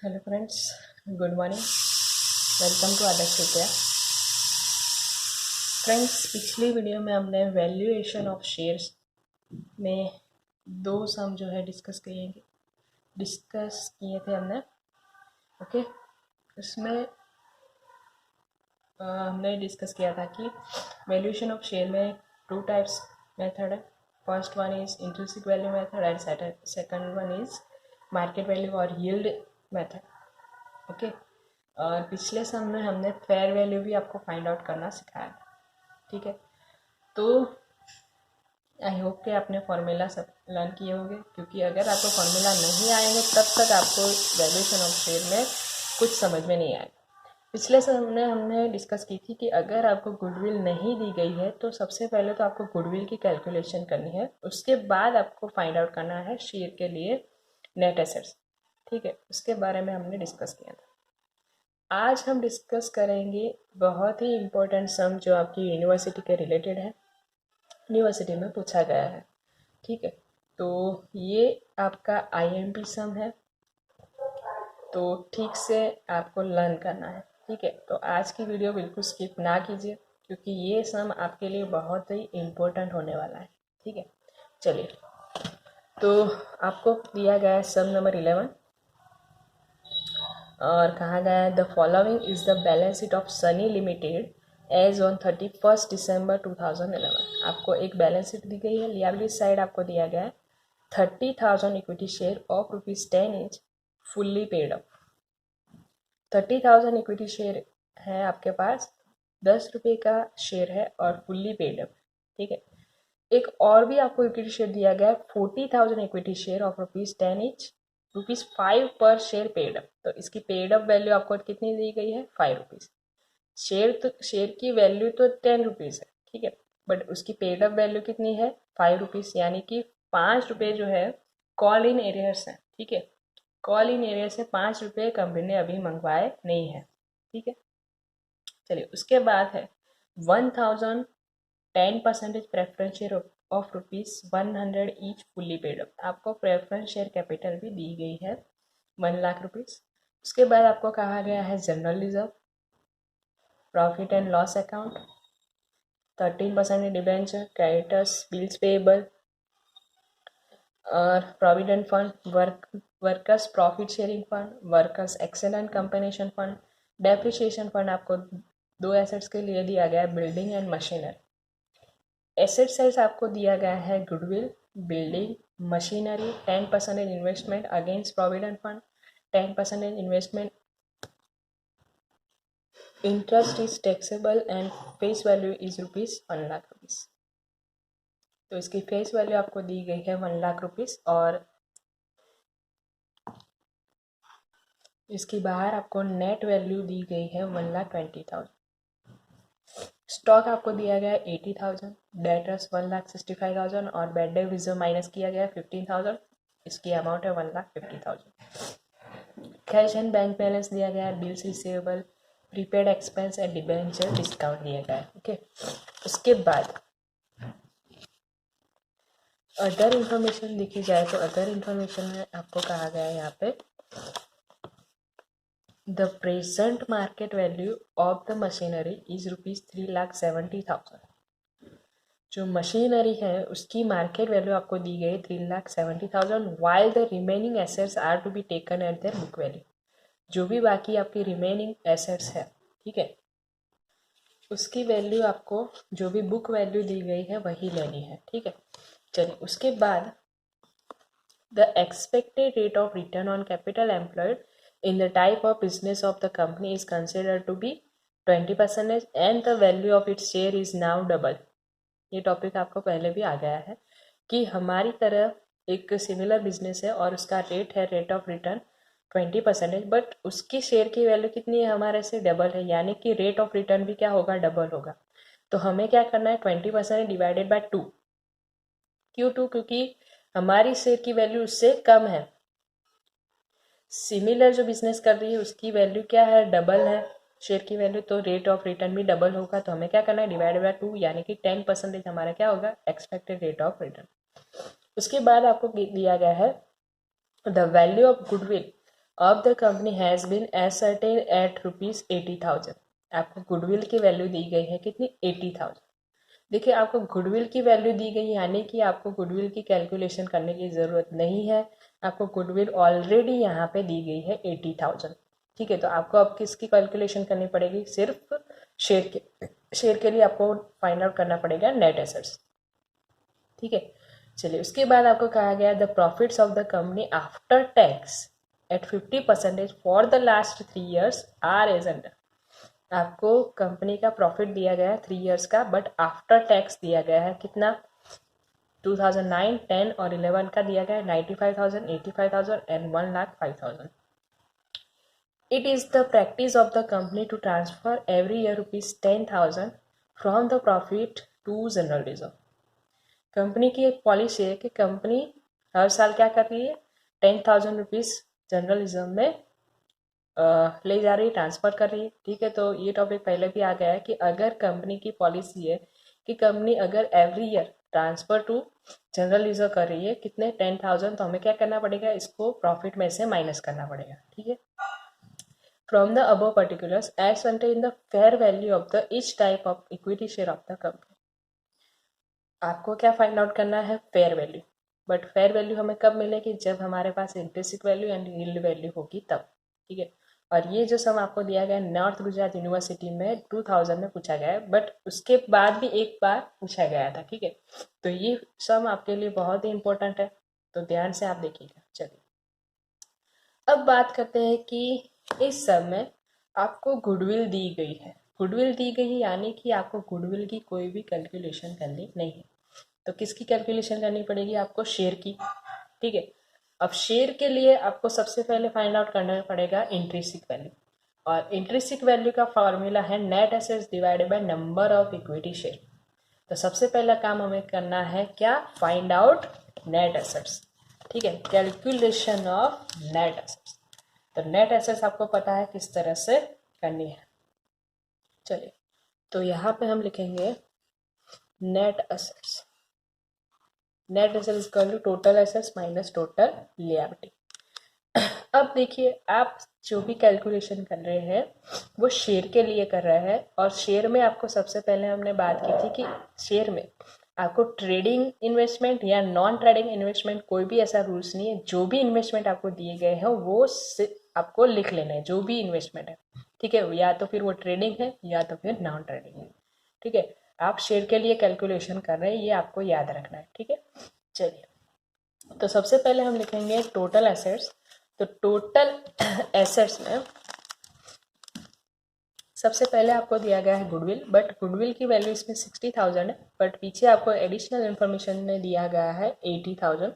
Hello friends, good morning. Welcome to Adarsh Vidya. Friends, पिछली video में हमने वैल्यूएशन ऑफ शेयर्स में दो सम जो है डिस्कस किए थे हमने। ओके, उसमें हमने डिस्कस किया था कि वैल्यूएशन ऑफ शेयर में टू टाइप्स मेथड है। First one is intrinsic value method and second one is market value और यील्ड मेथड। ओके, और पिछले सम में हमने फेयर वैल्यू भी आपको फाइंड आउट करना सिखाया था। ठीक है, तो आई होप कि आपने फार्मूला सब लर्न किए होंगे, क्योंकि अगर आपको फार्मूला नहीं आएंगे तब तक आपको वैल्यूएशन ऑफ शेयर में कुछ समझ में नहीं आएगा। पिछले सम में हमने डिस्कस की थी कि अगर आपको गुडविल नहीं दी गई है तो सबसे पहले तो आपको गुडविल की कैलकुलेशन करनी है, उसके बाद आपको फाइंड आउट करना है शेयर के लिए नेट एसेट्स। ठीक है, उसके बारे में हमने डिस्कस किया था। आज हम डिस्कस करेंगे बहुत ही इम्पोर्टेंट सम जो आपकी यूनिवर्सिटी के रिलेटेड है, यूनिवर्सिटी में पूछा गया है। ठीक है, तो ये आपका आईएमपी सम है, तो ठीक से आपको लर्न करना है। ठीक है, तो आज की वीडियो बिल्कुल स्किप ना कीजिए, क्योंकि ये सम आपके लिए बहुत ही इम्पोर्टेंट होने वाला है। ठीक है, चलिए, तो आपको दिया गया है सम नंबर 11 और कहा गया है the following is the balance sheet of Sunny limited as on 31 December 2011। आपको एक बैलेंस शीट दी गई है। लियाबिलिटी साइड आपको दिया गया है 30,000 equity share of ₹10 each fully paid up. 30,000 equity share है आपके पास, 10 रुपये का शेयर है और फुल्ली पेड अप। ठीक है, एक और भी आपको इक्विटी शेयर दिया गया है 40,000 इक्विटी शेयर ऑफ ₹10 each, ₹5 पर शेयर पेड अप। तो इसकी पेड अप वैल्यू आपको कितनी दी गई है? ₹5। शेयर की वैल्यू तो ₹10 है। ठीक है, बट उसकी पेड अप वैल्यू कितनी है? ₹5, यानी कि ₹5 जो है कॉल इन एरियर्स है। ठीक है, कॉल इन एरियर से ₹5 कंपनी ने अभी मंगवाए नहीं है। ठीक है, चलिए, उसके बाद है 1000 10% preference share of ₹100 each fully paid up. आपको प्रेफरेंस शेयर कैपिटल भी दी गई है ₹1,00,000। उसके बाद आपको कहा गया है general reserve, profit and loss account, 13% debenture, creditors, bills payable और provident fund, workers profit sharing fund, workers excellent compensation fund, depreciation fund. आपको दो एसेट्स के लिए दिया गया है, building and machinery. Asset size आपको दिया गया है goodwill, building, machinery, 10% investment against provident fund, 10% investment, interest is taxable and face value is ₹1,00,000। तो इसकी फेस वैल्यू आपको दी गई है ₹1,00,000 और इसकी बाहर आपको नेट वैल्यू दी गई है 1,20,000। स्टॉक आपको दिया गया है 80,000, डेटर्स 1,65,000 और बैड डेट रिजर्व माइनस किया गया है 15,000। इसकी अमाउंट है 1,50,000। कैश एंड बैंक बैलेंस दिया गया है, bills receivable, prepaid expense and debenture discount दिया गया है। ओके, उसके बाद अदर इन्फॉर्मेशन देखी जाए तो अदर इन्फॉर्मेशन में आपको कहा गया है यहाँ पे The present market value of the machinery is ₹3,70,000। जो मशीनरी है उसकी मार्केट वैल्यू आपको दी गई 3,70,000, while the remaining assets are to be taken at their book value। जो भी बाकी आपकी रिमेनिंग एसेट्स है, ठीक है, उसकी वैल्यू आपको जो भी बुक वैल्यू दी गई है वही लेनी है। ठीक है, चलिए, उसके बाद the expected rate of return on capital employed in the type of business of the company is considered to be 20% and the value of its share is now double। ये टॉपिक आपको पहले भी आ गया है कि हमारी तरह एक सिमिलर बिजनेस है और उसका रेट है रेट ऑफ रिटर्न 20%, बट उसकी शेयर की वैल्यू कितनी है? हमारे से डबल है, यानी कि रेट ऑफ रिटर्न भी क्या होगा? डबल होगा। तो हमें क्या करना है? 20% डिवाइडेड बाय 2। क्यों 2? क्योंकि हमारी शेयर की वैल्यू उससे कम है। सिमिलर जो बिजनेस कर रही है उसकी वैल्यू क्या है? डबल है शेयर की वैल्यू, तो रेट ऑफ रिटर्न भी डबल होगा। तो हमें क्या करना है? डिवाइड बाय 2, यानी कि 10% हमारा क्या होगा? Expected rate of return. उसके बाद आपको दिया गया है the value of goodwill of the company has been assessed at ₹80,000। आपको गुडविल की वैल्यू दी गई है कितनी, 80,000। देखिए आपको गुडविल की वैल्यू दी गई यानी कि आपको गुडविल की कैलकुलेशन करने की ज़रूरत नहीं है, आपको गुडविल ऑलरेडी यहाँ पे दी गई है 80,000। ठीक है, तो आपको अब किसकी कैलकुलेशन करनी पड़ेगी, सिर्फ शेयर के लिए आपको फाइंड आउट करना पड़ेगा नेट एसेट्स। ठीक है, चलिए उसके बाद आपको कहा गया the profits of the company after tax at 50% for the last 3 years are as under. आपको कंपनी का प्रॉफिट दिया गया है 3 years का, बट आफ्टर टैक्स दिया गया है कितना, 2009, 10 और 11 का दिया गया है 95,000, 85,000 and 1,05,000। It is the practice of the company to transfer every year ₹10,000 from the profit to general reserve। Company की एक पॉलिसी है कि कंपनी हर साल क्या कर रही है, 10,000 रुपीज़ जनरल रिजर्व में ले जा रही है, ट्रांसफ़र कर रही है। ठीक है, तो ये टॉपिक पहले भी आ गया है कि अगर कंपनी की पॉलिसी है कि कंपनी अगर every year transfer to general reserve कर रही है कितने, 10,000, तो हमें क्या करना पड़ेगा, इसको प्रॉफिट में से माइनस करना पड़ेगा। ठीक है, from the above particulars as contain in the fair value of the each type of equity share of the company. आपको क्या फाइंड आउट करना है, fair value. But fair value हमें कब मिलेगी, जब हमारे पास intrinsic value and yield value होगी तब। ठीक है, और ये जो सम आपको दिया गया है नॉर्थ गुजरात यूनिवर्सिटी में 2000 में पूछा गया है, बट उसके बाद भी एक बार पूछा गया था। ठीक है, तो ये सम आपके लिए बहुत ही इंपॉर्टेंट है, तो ध्यान से आप देखिएगा। चलिए अब बात करते हैं कि इस सम में आपको गुडविल दी गई है। गुडविल दी गई यानी कि आपको गुडविल की कोई भी कैलकुलेशन करनी नहीं है, तो किसकी कैलकुलेशन करनी पड़ेगी, आपको शेयर की। ठीक है, अब शेयर के लिए आपको सबसे पहले फाइंड आउट करना पड़ेगा इंट्रिंसिक वैल्यू, और इंट्रिंसिक वैल्यू का फॉर्मूला है net assets divided by number of equity share. तो सबसे पहला काम हमें करना है क्या, फाइंड आउट नेट एसेट्स। ठीक है, कैलकुलेशन ऑफ नेट एसेट्स। तो नेट एसेट्स आपको पता है किस तरह से करनी है। चलिए तो यहाँ पे हम लिखेंगे net assets. Net asset is equal to total assets minus total liability. अब देखिए आप जो भी कैलकुलेशन कर रहे हैं वो शेयर के लिए कर रहे हैं, और शेयर में आपको सबसे पहले हमने बात की थी कि शेयर में आपको ट्रेडिंग इन्वेस्टमेंट या नॉन ट्रेडिंग इन्वेस्टमेंट कोई भी ऐसा रूल्स नहीं है, जो भी इन्वेस्टमेंट आपको दिए गए हैं वो आपको लिख लेना है, जो भी इन्वेस्टमेंट है। ठीक है, या तो फिर वो ट्रेडिंग है या तो फिर नॉन ट्रेडिंग है। ठीक है, आप शेयर के लिए कैलकुलेशन कर रहे हैं, ये आपको याद रखना है। ठीक है, चलिए तो सबसे पहले हम लिखेंगे टोटल एसेट्स। तो टोटल एसेट्स में सबसे पहले आपको दिया गया है गुडविल, बट गुडविल की वैल्यू इसमें 60,000 है, बट पीछे आपको एडिशनल इन्फॉर्मेशन में दिया गया है 80,000।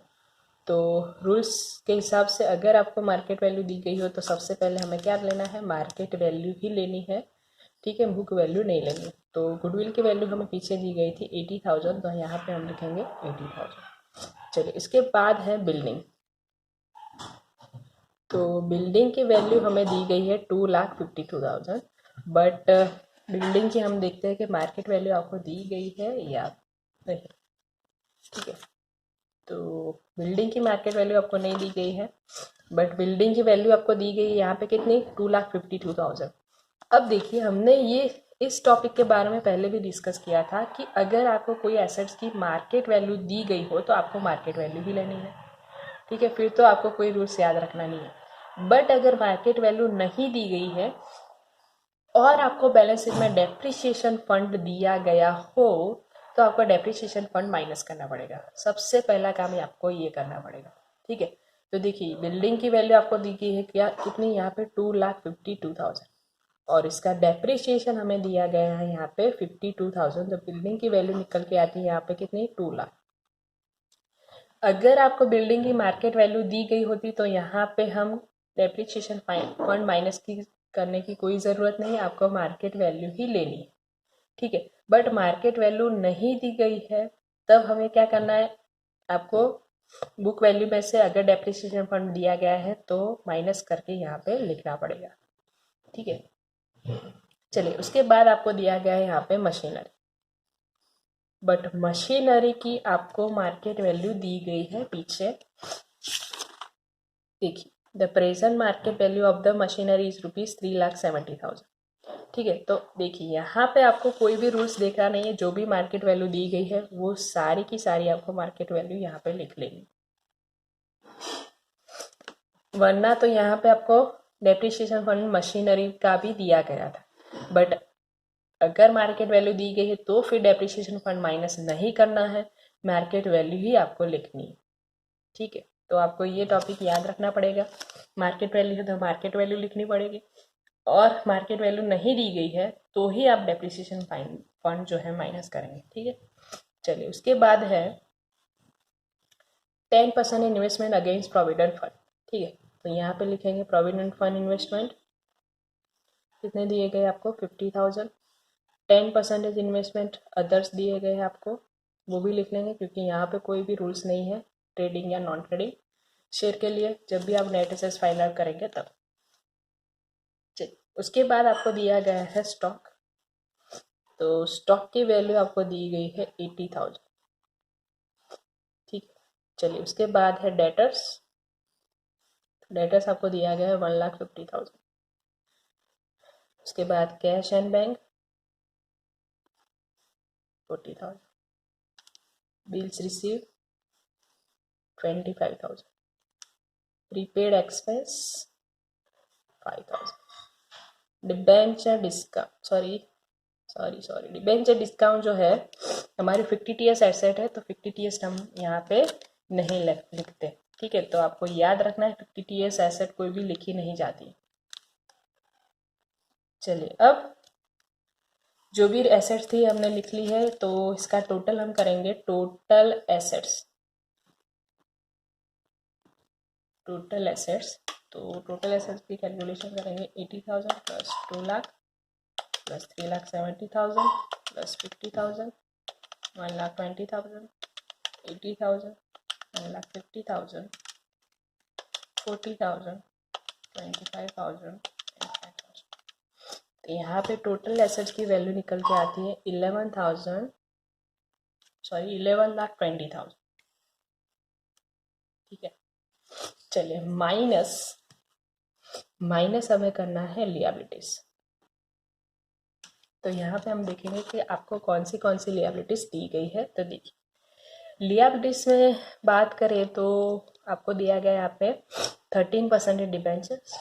तो रूल्स के हिसाब से अगर आपको मार्केट वैल्यू दी गई हो तो सबसे पहले हमें क्या लेना है, मार्केट वैल्यू ही लेनी है। ठीक है, बुक वैल्यू नहीं लेनी। तो गुडविल की वैल्यू हमें पीछे दी गई थी 80,000, तो यहाँ पे हम लिखेंगे 80,000। चलिए इसके बाद है बिल्डिंग। तो बिल्डिंग की वैल्यू हमें दी गई है 2,52,000, बट बिल्डिंग की हम देखते हैं कि मार्केट वैल्यू आपको दी गई है या नहीं। ठीक है, तो बिल्डिंग की मार्केट वैल्यू आपको नहीं दी गई है, बट बिल्डिंग की वैल्यू आपको दी गई है यहाँ पे कितनी, 2,52,000। अब देखिए हमने ये इस टॉपिक के बारे में पहले भी डिस्कस किया था कि अगर आपको कोई एसेट्स की मार्केट वैल्यू दी गई हो तो आपको मार्केट वैल्यू ही लेनी है। ठीक है, फिर तो आपको कोई रूल्स याद रखना नहीं है। बट अगर मार्केट वैल्यू नहीं दी गई है और आपको बैलेंस शीट में डेप्रिसिएशन फंड दिया गया हो तो आपको डेप्रिसिएशन फंड माइनस करना पड़ेगा। सबसे पहला काम आपको ये करना पड़ेगा। ठीक है, तो देखिए बिल्डिंग की वैल्यू आपको दी गई है क्या, कितनी, यहाँ पे 2,52,000, और इसका डेप्रिसिएशन हमें दिया गया है यहाँ पे 52,000। तो बिल्डिंग की वैल्यू निकल के आती है यहाँ पे कितनी, 2 लाख। अगर आपको बिल्डिंग की मार्केट वैल्यू दी गई होती तो यहाँ पे हम डेप्रिसिएशन फंड माइनस की करने की कोई ज़रूरत नहीं, आपको मार्केट वैल्यू ही लेनी है। ठीक है, बट मार्केट वैल्यू नहीं दी गई है तब हमें क्या करना है, आपको बुक वैल्यू में से अगर डेप्रिसिएशन फंड दिया गया है तो माइनस करके यहाँ पे लिखना पड़ेगा। ठीक है, चलिए उसके बाद आपको दिया गया है यहाँ पे मशीनरी, बट मशीनरी की आपको मार्केट वैल्यू दी गई है पीछे। देखिए the present market value of the machinery is ₹3,70,000। ठीक है, तो देखिए यहाँ पे आपको कोई भी रूल्स देखना नहीं है, जो भी मार्केट वैल्यू दी गई है वो सारी की सारी आपको मार्केट वैल्यू यहाँ पे लिख लेंगे, वरना तो यहाँ पे आपको डेप्रिसिएशन फंड मशीनरी का भी दिया गया था, बट अगर मार्केट वैल्यू दी गई है तो फिर डेप्रिसिएशन फंड माइनस नहीं करना है, मार्केट वैल्यू ही आपको लिखनी है। ठीक है, तो आपको ये टॉपिक याद रखना पड़ेगा, मार्केट वैल्यू है तो मार्केट वैल्यू लिखनी पड़ेगी, और मार्केट वैल्यू नहीं दी गई है तो ही आप डेप्रिसिएशन फंड जो है माइनस करेंगे। ठीक है, चलिए उसके बाद है 10% इन्वेस्टमेंट अगेंस्ट प्रोविडेंट फंड। ठीक है, तो यहाँ पे लिखेंगे प्रोविडेंट फंड इन्वेस्टमेंट कितने दिए गए आपको 50,000। 10% इन्वेस्टमेंट अदर्स दिए गए हैं आपको, वो भी लिख लेंगे क्योंकि यहाँ पे कोई भी रूल्स नहीं है ट्रेडिंग या नॉन ट्रेडिंग शेयर के लिए, जब भी आप नेट एसेट्स फाइल आउट करेंगे तब। चलिए उसके बाद आपको दिया गया है स्टॉक, तो स्टॉक की वैल्यू आपको दी गई है 80,000। ठीक है, चलिए उसके बाद है डेटर्स, डेटर्स आपको दिया गया है 1,50,000। उसके बाद cash and bank 40,000, bills receive 25,000, prepaid expense 5,000, debenture discount sorry debenture discount जो है हमारी 50 TS एसेट है, तो 50 TS हम यहाँ पे नहीं लिखते। ठीक है, तो आपको याद रखना है 50 TS एसेट कोई भी लिखी नहीं जाती। चलिए अब जो भी एसेट्स थी हमने लिख ली है, तो इसका टोटल हम करेंगे, टोटल एसेट्स तो टोटल एसेट्स की कैलकुलेशन करेंगे 80,000 प्लस 2 लाख प्लस 3,70,000 प्लस 50,000 1,20,000 80,000 1,50,000 40,000 25,000 तो यहाँ पे टोटल एसेट्स की वैल्यू निकल के आती है 11,20,000। ठीक है, चलिए माइनस हमें करना है लिएबिलिटीज। तो यहाँ पे हम देखेंगे कि आपको कौन सी लिएबिलिटीज दी गई है। तो देखिए लिएबिलिटीज में बात करें तो आपको दिया गया यहाँ पे 13% debentures,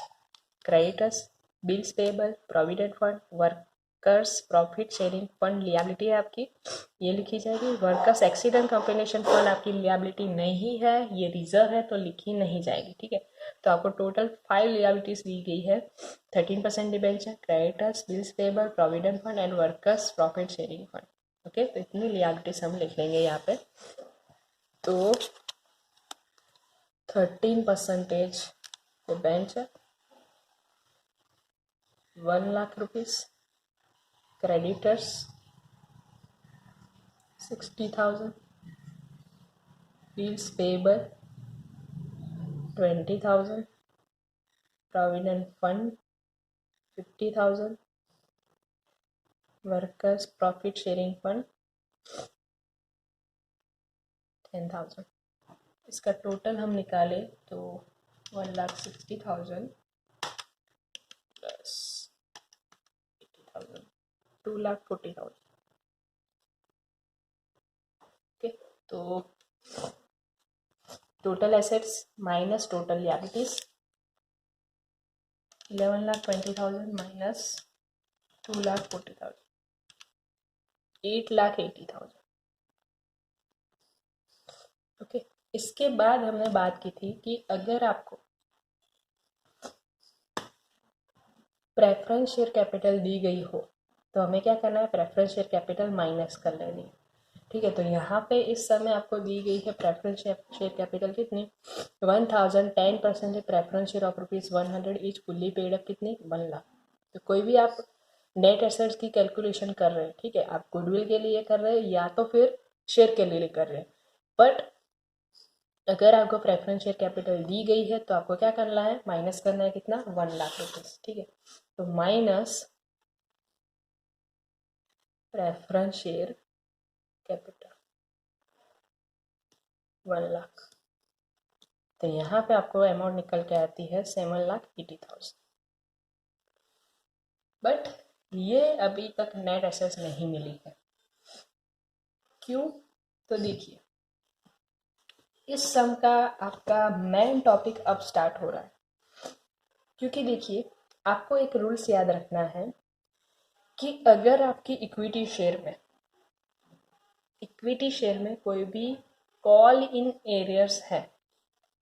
creditors, bills payable, provident fund, workers profit sharing fund liability है आपकी, ये लिखी जाएगी। वर्कर्स एक्सीडेंट कॉम्पेंसेशन फंड आपकी लिएबिलिटी नहीं है, ये रिजर्व है तो लिखी नहीं जाएगी। ठीक है, तो आपको टोटल 5 लिएबिलिटीज दी गई है, 13% debenture, creditors, bills payable, provident fund and workers profit sharing fund. Okay, तो इतनी लिएबिलिटीज हम लिख लेंगे यहाँ पे। तो 13% debenture 1,00,000 rupees, creditors 60,000, bills payable 20,000, provident fund 50,000, workers profit sharing fund 10,000। इसका टोटल हम निकाले तो 1,60,000 प्लस 80,000 2,40,000। ओके, तो total assets minus total liabilities 11,20,000 minus 2,40,000 8,80,000। Okay, इसके बाद हमने बात की थी कि अगर आपको प्रेफरेंस शेयर कैपिटल दी गई हो तो हमें क्या करना है, प्रेफरेंस शेयर कैपिटल माइनस कर लेनी। ठीक है, तो यहाँ पे इस समय आपको दी गई है प्रेफरेंस शेयर कैपिटल कितनी 1,000, 10% preference share of ₹100 etch fully paid up कितनी 1 लाख। तो कोई भी आप नेट एसेट्स की कैलकुलेशन कर रहे हैं, ठीक है, आप गुडविल के लिए कर रहे हैं या तो फिर शेयर के लिए कर रहे हैं, बट अगर आपको प्रेफरेंस शेयर कैपिटल दी गई है तो आपको क्या करना है, माइनस करना है कितना 1 लाख रुपीज। ठीक है, तो minus preference share capital 1 lakh तो यहाँ पे आपको अमाउंट निकल के आती है 7,80,000। बट ये अभी तक नेट एसेट्स नहीं मिली है। क्यों? तो देखिए, इस सम का आपका मेन टॉपिक अब स्टार्ट हो रहा है। क्योंकि देखिए, आपको एक रूल्स याद रखना है कि अगर आपकी इक्विटी शेयर में कोई भी कॉल इन एरियर्स है,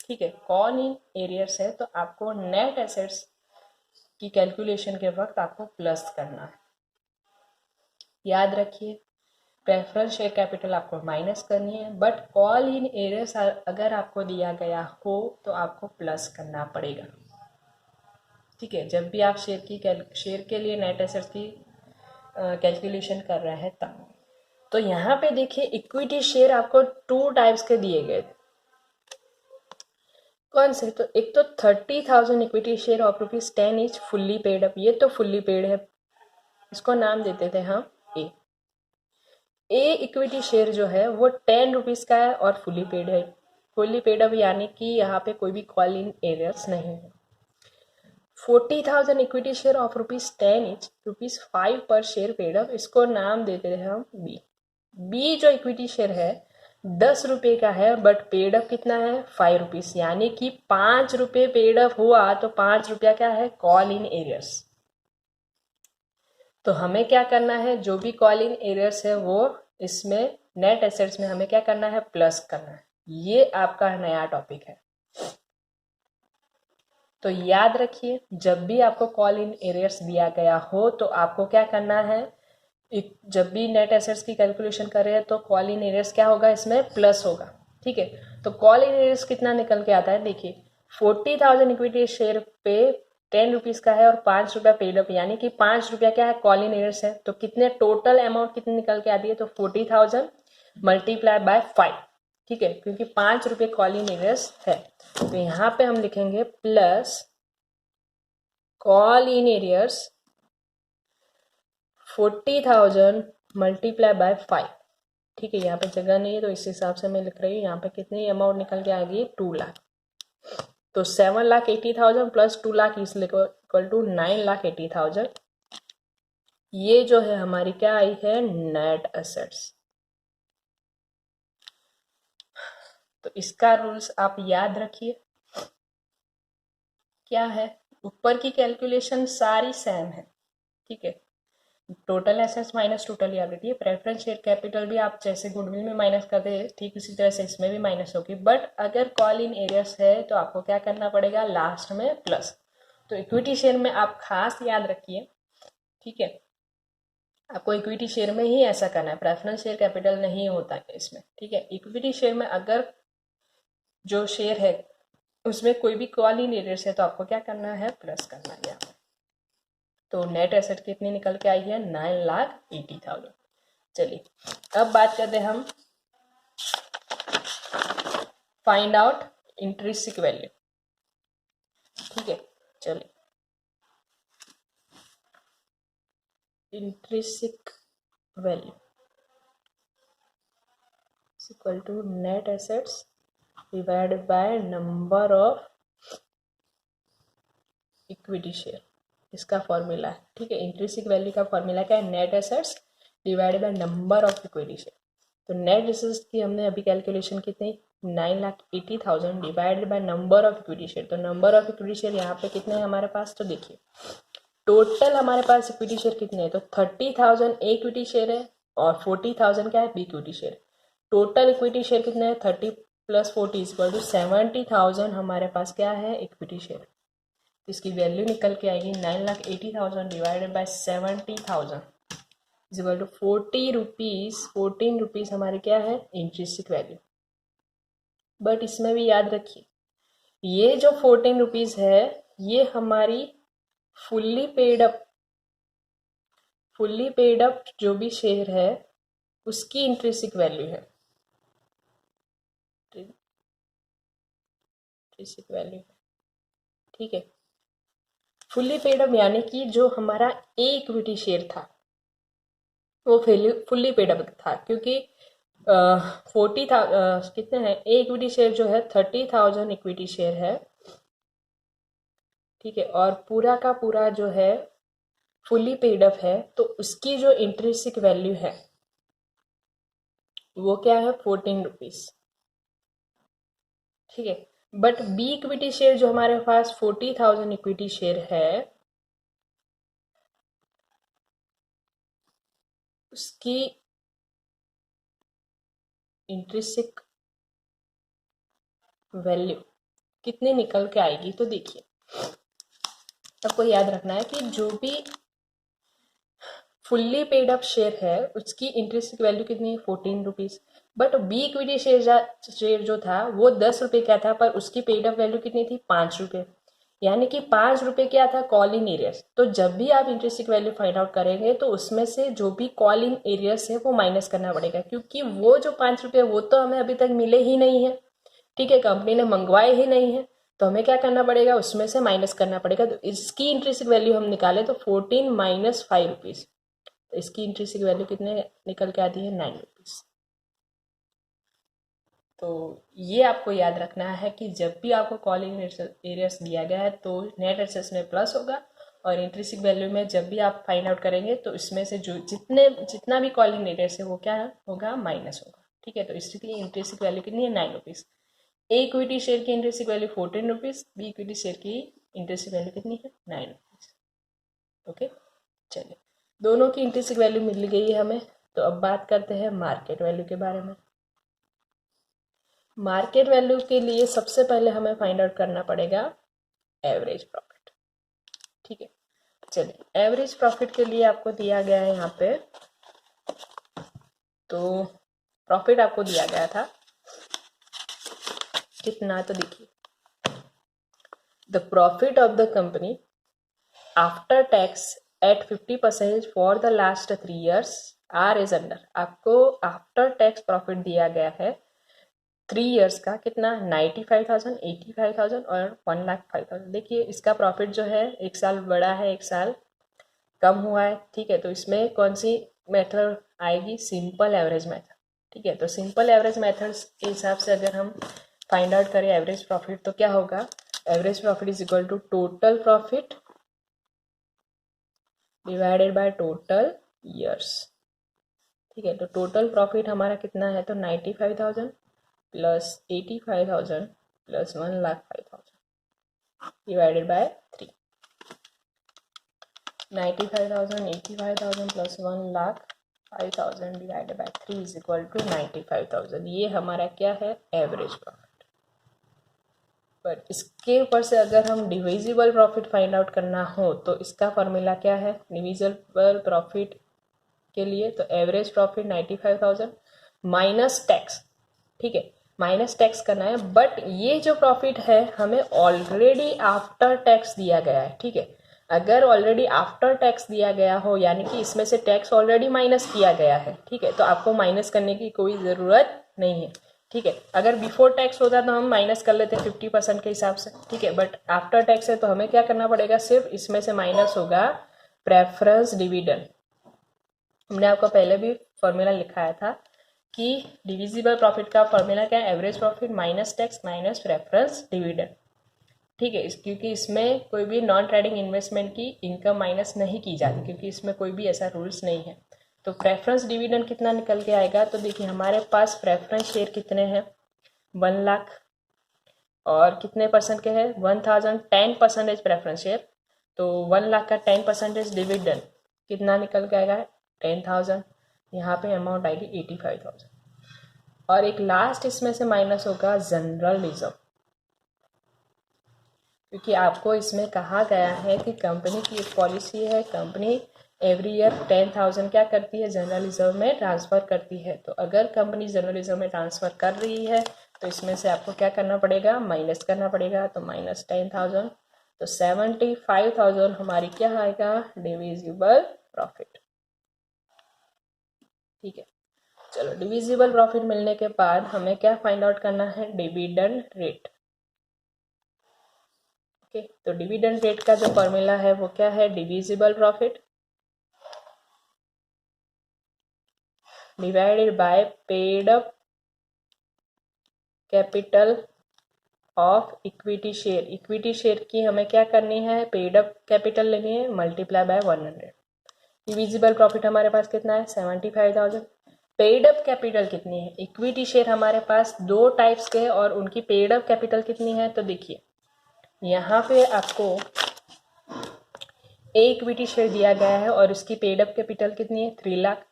ठीक है, कॉल इन एरियर्स है, तो आपको नेट एसेट्स की कैलकुलेशन के वक्त आपको प्लस करना है। याद रखिए, प्रेफरेंस शेयर कैपिटल आपको माइनस करनी है, बट कॉल इन एरियर्स अगर आपको दिया गया हो तो आपको प्लस करना पड़ेगा। ठीक है, जब भी आप शेयर के लिए नेट एसेट्स की कैलकुलेशन कर रहे हैं तब। तो यहाँ पे देखिए, इक्विटी शेयर आपको 2 टाइप्स के दिए गए थे। कौन से? तो एक तो 30,000 equity share of ₹10 each fully paid up. ये तो फुल्ली पेड है, इसको नाम देते थे हम ए इक्विटी शेयर जो है वो ₹10 का है और फुल्ली पेड है। फुल्ली पेड अप यानी कि यहाँ पे कोई भी कॉल इन एरियर्स नहीं है। 40,000 इक्विटी शेयर ऑफ ₹10 ईच, ₹5 पर शेयर पेड अप, इसको नाम देते थे हम बी जो इक्विटी शेयर है ₹10 का है, बट पेड अप कितना है? ₹5, यानी कि ₹5 पेड अप हुआ तो ₹5 क्या है? Call in arrears. तो हमें क्या करना है, जो भी कॉल इन एरियर्स है वो इसमें नेट एसेट्स में हमें क्या करना है? प्लस करना है। ये आपका नया टॉपिक है। तो याद रखिए, जब भी आपको कॉल इन एरियर्स दिया गया हो तो आपको क्या करना है, जब भी नेट एसेट्स की कैलकुलेशन कर रहे हैं तो कॉल इन एरियर्स क्या होगा? इसमें प्लस होगा। ठीक है, तो कॉल इन एरियर्स कितना निकल के आता है? देखिए, 40,000 इक्विटी शेयर पे ₹10 का है और ₹5 पेड अप, यानी कि ₹5 क्या है? कॉल इन एरियर्स है। तो कितने टोटल अमाउंट कितनी निकल के आती है? तो 40,000 मल्टीप्लाई बाय 5। ठीक है, क्योंकि ₹5 कॉल इन एरियर्स है। तो यहाँ पे हम लिखेंगे plus call in arrears 40,000 multiply by 5। ठीक है, यहाँ पे जगह नहीं है तो इस हिसाब से मैं लिख रही हूँ। यहाँ पे कितनी अमाउंट निकल के आ गई? 2 लाख। तो 7,80,000 plus 2 lakh is equal to 9,80,000। ये जो है हमारी क्या आई है? Net assets. तो इसका रूल्स आप याद रखिए, क्या है? ऊपर की कैलकुलेशन सारी सेम है। ठीक है, total assets minus total liability है। प्रेफरेंस शेयर कैपिटल भी आप जैसे गुडविल में माइनस करते हैं ठीक उसी तरह से इसमें भी माइनस होगी, बट अगर कॉल इन एरियर्स है तो आपको क्या करना पड़ेगा? लास्ट में प्लस। तो इक्विटी शेयर में आप खास याद रखिए, ठीक है, आपको इक्विटी शेयर में ही ऐसा करना है, प्रेफरेंस शेयर कैपिटल नहीं होता है इसमें। ठीक है, इक्विटी शेयर में अगर जो शेयर है उसमें कोई भी कॉल इन एरियर्स है तो आपको क्या करना है? प्लस करना है यहाँ पे। तो नेट एसेट कितनी निकल के आई है? 9,80,000। चलिए, अब बात करते हैं हम फाइंड आउट इंट्रिंसिक वैल्यू। ठीक है, चलिए, intrinsic value equal to net assets divided by number of equity share, इसका फॉर्मूला है। ठीक है, इंट्रिंसिक वैल्यू का फॉर्मूला क्या है? Net assets divided by number of equity share. तो नेट एसेट्स की हमने अभी कैलकुलेशन कितनी? 9,80,000 divided by number of equity share. तो नंबर ऑफ इक्विटी शेयर यहाँ पे कितने हैं हमारे पास? तो देखिए, टोटल हमारे पास इक्विटी शेयर कितने हैं? तो 30,000 ए इक्विटी शेयर है और 40,000 क्या है? B equity share. Total equity share कितने हैं? 30 प्लस 40 इक्वल टू 70,000 हमारे पास क्या है? Equity share. इसकी वैल्यू निकल के आएगी 9,80,000 divided by 70,000 is equal to 40 rupees. 14 rupees हमारी क्या है? Intrinsic value. बट इसमें भी याद रखिए, ये जो 14 रुपीज है ये हमारी फुल्ली पेड अप जो भी शेयर है उसकी इंट्रिंसिक वैल्यू है। इंट्रिंसिक वैल्यू, ठीक है, फुल्ली पेड अप यानी कि जो हमारा ए इक्विटी शेयर था वो फुल्ली पेड अप था, क्योंकि कितने हैं, इक्विटी शेयर जो है 30,000 इक्विटी शेयर है, ठीक है। और पूरा का पूरा जो है फुली पेड अप है, तो उसकी जो इंट्रिंसिक वैल्यू है वो क्या है, 14 रुपीज, ठीक है। बट बी इक्विटी शेयर जो हमारे पास 40,000 इक्विटी शेयर है, उसकी इंट्रिंसिक वैल्यू कितनी निकल के आएगी, तो देखिए आपको याद रखना है कि जो भी फुल्ली पेड अप शेयर है उसकी इंट्रिंसिक वैल्यू कितनी है, 14 rupees. But B equity share जो था वो 10 रुपये का था, पर उसकी पेड अप वैल्यू कितनी थी, 5 रुपये। यानी कि 5 रुपये क्या था, कॉल इन एरियर्स। तो जब भी आप इंट्रिंसिक वैल्यू फाइंड आउट करेंगे तो उसमें से जो भी कॉल इन एरियर्स है वो माइनस करना पड़ेगा, क्योंकि वो जो 5 रुपये वो तो हमें अभी तक मिले ही नहीं है, ठीक है, कंपनी ने मंगवाए ही नहीं है, तो हमें क्या करना पड़ेगा, उसमें से माइनस करना पड़ेगा। तो इसकी इंट्रिंसिक वैल्यू हम निकाले तो 14 माइनस 5 रुपीज, इसकी इंट्रिंसिक वैल्यू कितने निकल के आती है, 9 रुपीज। तो ये आपको याद रखना है कि जब भी आपको कॉलिंग एरियर्स दिया गया है तो नेट एसेट्स में प्लस होगा, और इंट्रिंसिक वैल्यू में जब भी आप फाइंड आउट करेंगे तो इसमें से जो जितना भी कॉलिंग एरियर्स है वो क्या होगा, माइनस होगा, ठीक है। तो इसकी इंट्रिंसिक वैल्यू कितनी है, 9 रुपीज। ए इक्विटी शेयर की intrinsic value 14 rupees, B equity share की इंट्रिंसिक वैल्यू कितनी है, 9 रुपीज। ओके, चलिए, दोनों की इंट्रिंसिक वैल्यू मिल गई है हमें। तो अब बात करते हैं मार्केट वैल्यू के बारे में। मार्केट वैल्यू के लिए सबसे पहले हमें फाइंड आउट करना पड़ेगा एवरेज प्रॉफिट, ठीक है। चलिए, एवरेज प्रॉफिट के लिए आपको दिया गया है यहाँ पे, तो प्रॉफिट आपको दिया गया था कितना, तो देखिए, the profit of the company after tax at 50% for the last 3 years are is under. आपको आफ्टर टैक्स प्रॉफिट दिया गया है 3 years का, कितना, 95,000, 85,000 और 1,05,000। देखिए इसका प्रॉफिट जो है एक साल बढ़ा है, एक साल कम हुआ है, ठीक है। तो इसमें कौन सी मेथड आएगी, सिंपल एवरेज मेथड, ठीक है। तो सिंपल एवरेज मेथड्स के हिसाब से अगर हम फाइंड आउट करें एवरेज प्रॉफिट, तो क्या होगा, average profit is equal to total profit divided by total years, ठीक है। तो टोटल प्रॉफिट हमारा कितना है, तो 95,000 plus 85,000 plus 1,05,000 divided by 3। 95,000, 85,000 plus 1,05,000 divided by 3 is equal to 95,000। ये हमारा क्या है, एवरेज प्रॉफिट। पर इसके ऊपर से अगर हम डिविजिबल प्रॉफिट फाइंड आउट करना हो तो इसका फॉर्मूला क्या है, डिविजिबल प्रॉफिट के लिए तो एवरेज प्रॉफिट 95,000 माइनस टैक्स, ठीक है, माइनस टैक्स करना है। बट ये जो प्रॉफिट है हमें ऑलरेडी आफ्टर टैक्स दिया गया है, ठीक है। अगर ऑलरेडी आफ्टर टैक्स दिया गया हो, यानी कि इसमें से टैक्स ऑलरेडी माइनस किया गया है, ठीक है, तो आपको माइनस करने की कोई ज़रूरत नहीं है, ठीक है। अगर बिफोर टैक्स होता तो हम माइनस कर लेते 50% के हिसाब से, ठीक है। बट आफ्टर टैक्स है तो हमें क्या करना पड़ेगा, सिर्फ इसमें से माइनस होगा प्रेफरेंस डिविडेंड। हमने आपको पहले भी फॉर्मूला लिखाया था कि डिविजिबल प्रॉफिट का फॉर्मूला क्या है, average profit minus tax minus preference dividend, ठीक है। क्योंकि इसमें कोई भी नॉन ट्रेडिंग इन्वेस्टमेंट की इनकम माइनस नहीं की जाती, क्योंकि इसमें कोई भी ऐसा रूल्स नहीं है। तो प्रेफरेंस डिविडेंड कितना निकल के आएगा, तो देखिए हमारे पास प्रेफरेंस शेयर कितने हैं, 1 लाख, और कितने परसेंट के हैं, 1,000, 10% प्रेफरेंस शेयर, तो 1 लाख का 10% डिविडेंड कितना निकल के आएगा, 10,000। यहाँ पे अमाउंट आएगी 85,000। और एक लास्ट इसमें से माइनस होगा जनरल रिजर्व, क्योंकि आपको इसमें कहा गया है कि कंपनी की एक पॉलिसी है, कंपनी एवरी ईयर 10,000 क्या करती है, जनरल रिजर्व में ट्रांसफ़र करती है। तो अगर कंपनी जनरल रिजर्व में ट्रांसफ़र कर रही है तो इसमें से आपको क्या करना पड़ेगा, माइनस करना पड़ेगा। तो माइनस 10,000, तो 75,000 हमारी क्या आएगा, डिविजिबल प्रॉफिट, ठीक है। चलो, डिविजिबल प्रॉफिट मिलने के बाद हमें क्या फाइंड आउट करना है, डिविडेंड रेट, ओके। तो डिविडेंड रेट का जो फॉर्मूला है वो क्या है, divisible profit divided bye paid up capital of equity share. Equity share की हमें क्या करनी है, पेड अप कैपिटल लेनी है, मल्टीप्लाई बाय 100। डिविजिबल प्रॉफिट हमारे पास कितना है, 75,000। पेड अप कैपिटल कितनी है, इक्विटी शेयर हमारे पास दो टाइप्स के हैं और उनकी पेड अप कैपिटल कितनी है, तो देखिए यहाँ पे आपको ए इक्विटी शेयर दिया गया है और इसकी पेड अप कैपिटल कितनी है, 3 लाख।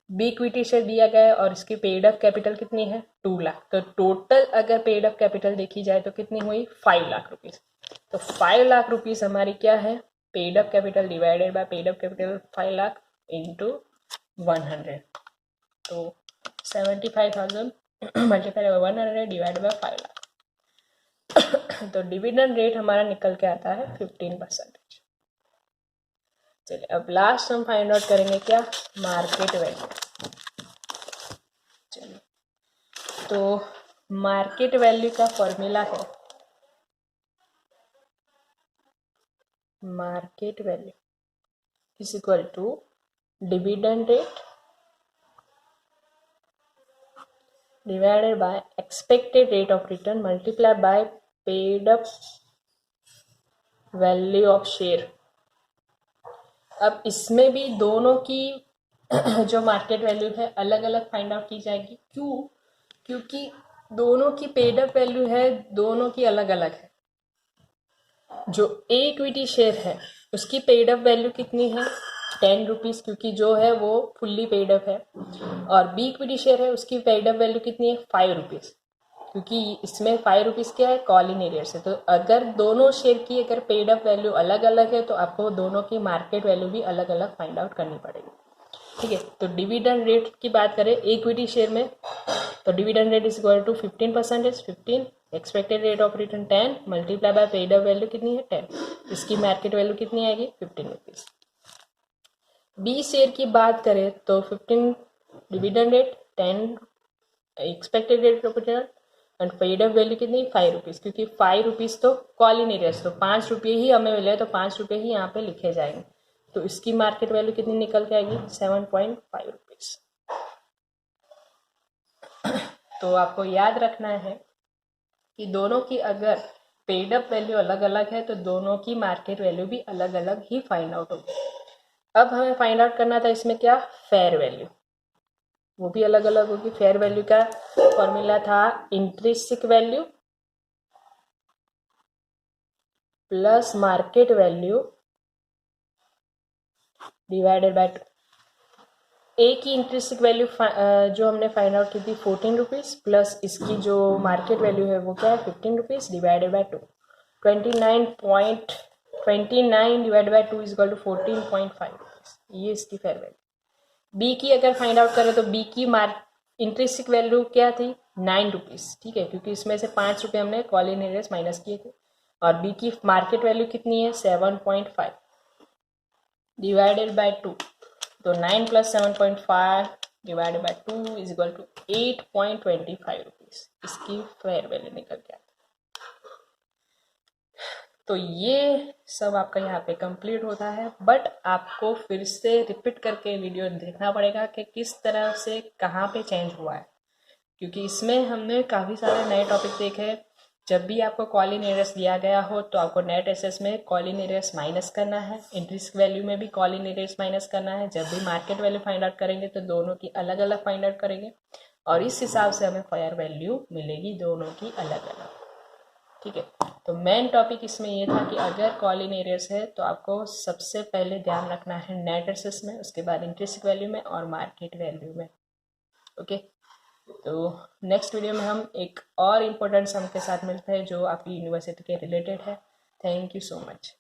बी इक्विटी शेयर दिया गया है और इसकी पेड अप कैपिटल कितनी है, 2 लाख। तो टोटल अगर पेड अप कैपिटल देखी जाए तो कितनी हुई, 5 लाख रुपीज। तो 5 लाख रुपीज हमारी क्या है, paid up capital divided by paid up capital 5 lakh into 100। तो 75,000 multiply by 100 divide by 5 lakh. तो डिविडेंड रेट हमारा निकल के आता है 15%। चलिए अब लास्ट हम फाइंड आउट करेंगे क्या, मार्केट वैल्यू। चलिए तो मार्केट वैल्यू का फॉर्मूला है, market value is equal to dividend rate divided by expected rate of return multiply by paid up value of share. अब इसमें भी दोनों की जो मार्केट वैल्यू है अलग अलग फाइंड आउट की जाएगी। क्यों, क्योंकि दोनों की पेड अप वैल्यू है, दोनों की अलग अलग है। जो ए इक्विटी शेयर है उसकी पेड अप वैल्यू कितनी है, 10 रुपीज़, क्योंकि जो है वो फुल्ली पेड अप है। और बी इक्विटी शेयर है उसकी पेड अप वैल्यू कितनी है, 5 रुपीज़, क्योंकि इसमें 5 रुपीज़ क्या है, कॉल इन एरियर्स है। तो अगर दोनों शेयर की अगर पेड अप वैल्यू अलग अलग है तो आपको दोनों की मार्केट वैल्यू भी अलग अलग फाइंड आउट करनी पड़ेगी। ठीक है, तो डिविडेंड रेट की बात करें इक्विटी शेयर में, तो dividend rate is equal to 15%, 15, expected rate of return 10 multiply by paid up value कितनी है, 10। इसकी मार्केट वैल्यू कितनी आएगी, 15 रुपीज़। बी शेयर की बात करें तो 15 dividend rate, 10 expected rate of return and paid up value कितनी, 5 रुपीज़, क्योंकि 5 रुपीज़ तो कॉल इन एरियर्स, तो 5 रुपये ही हमें मिले तो 5 रुपये ही यहाँ पे लिखे जाएंगे। तो इसकी मार्केट वैल्यू कितनी निकल के आएगी, 7.5 रुपीज़। तो आपको याद रखना है कि दोनों की अगर पेड अप वैल्यू अलग अलग है तो दोनों की मार्केट वैल्यू भी अलग अलग ही फाइंड आउट होगी। अब हमें फाइंड आउट करना था इसमें क्या, फेयर वैल्यू, वो भी अलग अलग होगी। फेयर वैल्यू का फॉर्मूला था intrinsic value plus market value divided by 2। ए की इंट्रिंसिक वैल्यू जो हमने फाइंड आउट की थी 14 रुपीज़ प्लस इसकी जो मार्केट वैल्यू है वो क्या है, 15 rupees divided by 2। 29 divided by 2 is equal to 14.5 rupees, ये इसकी फेयर वैल्यू। बी की अगर फाइंड आउट करें तो बी की इंट्रिंसिक वैल्यू क्या थी, 9 रुपीज़। ठीक है, क्योंकि इसमें से 5 रुपये हमने कॉल इन एरियर्स माइनस किए थे। और बी की मार्केट वैल्यू कितनी है, 7.5 डिवाइडेड बाय 2। तो 9 plus 7.5 divided by 2 is equal to 8.25 rupees, इसकी फेयर वैल्यू निकल के आती है। तो ये सब आपका यहाँ पे कंप्लीट होता है, बट आपको फिर से रिपीट करके वीडियो देखना पड़ेगा कि किस तरह से कहाँ पे चेंज हुआ है, क्योंकि इसमें हमने काफ़ी सारे नए टॉपिक देखे। जब भी आपको कॉल इन एरियर्स दिया गया हो तो आपको नेट एसेस में कॉल इन एरियर्स माइनस करना है, इंट्रिंसिक वैल्यू में भी कॉल इन एरियर्स माइनस करना है। जब भी मार्केट वैल्यू फाइंड आउट करेंगे तो दोनों की अलग अलग फाइंड आउट करेंगे और इस हिसाब से हमें फेयर वैल्यू मिलेगी दोनों की अलग अलग। ठीक है, तो मेन टॉपिक इसमें ये था कि अगर कॉल इन एरियर्स है तो आपको सबसे पहले ध्यान रखना है नेट एसेस में, उसके बाद इंट्रिंसिक वैल्यू में और मार्केट वैल्यू में। ओके, तो नेक्स्ट वीडियो में हम एक और इम्पोर्टेंट सम के साथ मिलते हैं जो आपकी यूनिवर्सिटी के रिलेटेड है। Thank you so much.